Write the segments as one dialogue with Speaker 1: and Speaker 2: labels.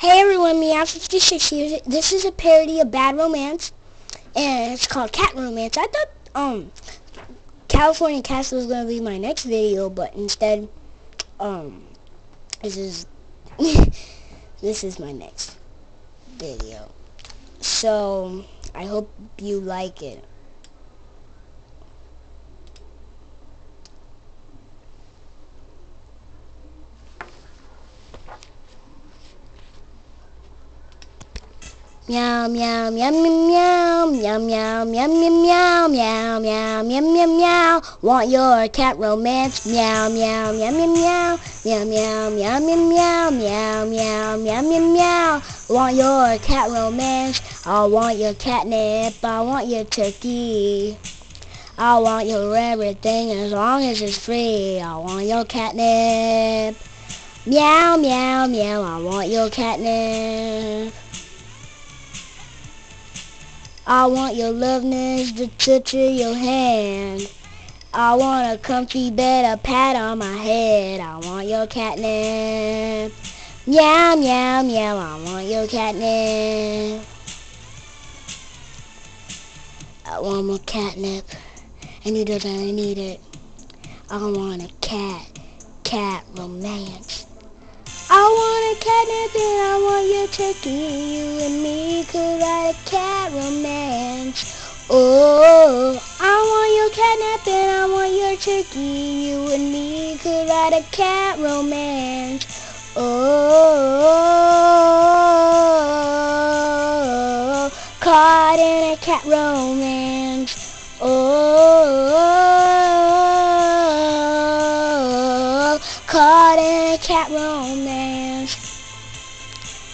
Speaker 1: Hey everyone, meow56 here. This is a parody of Bad Romance, and it's called Cat Romance. I thought California Castle was gonna be my next video, but instead this is this is my next video. So I hope you like it. Meow meow meow meow meow meow meow meow meow meow meow meow meow meow. Want your cat romance? Meow meow meow meow meow meow meow meow meow meow meow meow meow meow. Want your cat romance? I want your catnip. I want your turkey. I want your everything as long as it's free. I want your catnip. Meow meow meow. I want your catnip. I want your loveness, the touch of your hand. I want a comfy bed, a pat on my head. I want your catnip. Meow, meow, meow, I want your catnip. I want more catnip, and you know that I need it. I want a cat romance. I want a catnip and I want your turkey. You and me could write a cat romance. Oh, I want your catnip and I want your turkey. You and me could write a cat romance. Oh, caught in a cat romance. Oh, caught in a cat romance.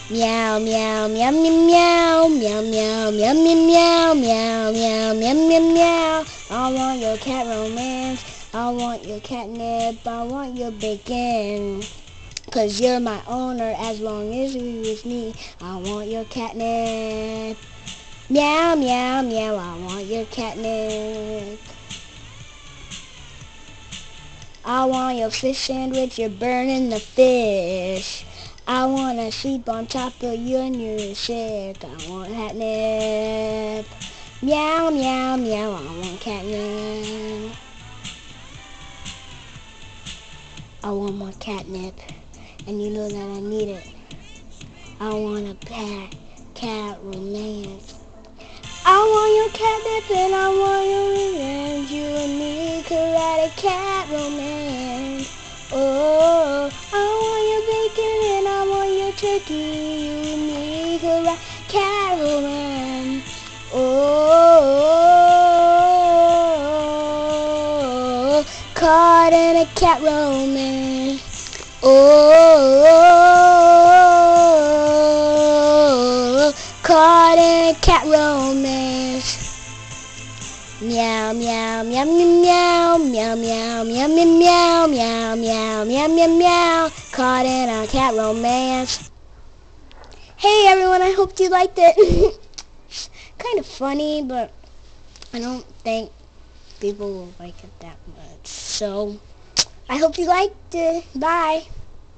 Speaker 1: Meow meow meow meow meow meow meow meow meow meow meow meow meow meow. I want your cat romance. I want your catnip. I want your bacon. 'Cause you're my owner as long as you're with me. I want your catnip. Meow meow meow. I want your catnip. I want your fish sandwich, you're burning the fish. I want to sleep on top of you and you're sick. I want catnip. Meow, meow, meow, I want catnip. I want more catnip, and you know that I need it. I want a cat romance. I want your catnip and I want your revenge. You and me could write a cat romance. Oh, I want your bacon and I want your turkey. You and me could write cat romance. Oh, caught in a cat romance. Oh, caught in a cat romance. Meow meow meow meow meow meow meow meow meow meow meow meow meow. Caught in a cat romance. Hey everyone, I hope you liked it. It's kind of funny, but I don't think people will like it that much. So I hope you liked it. Bye.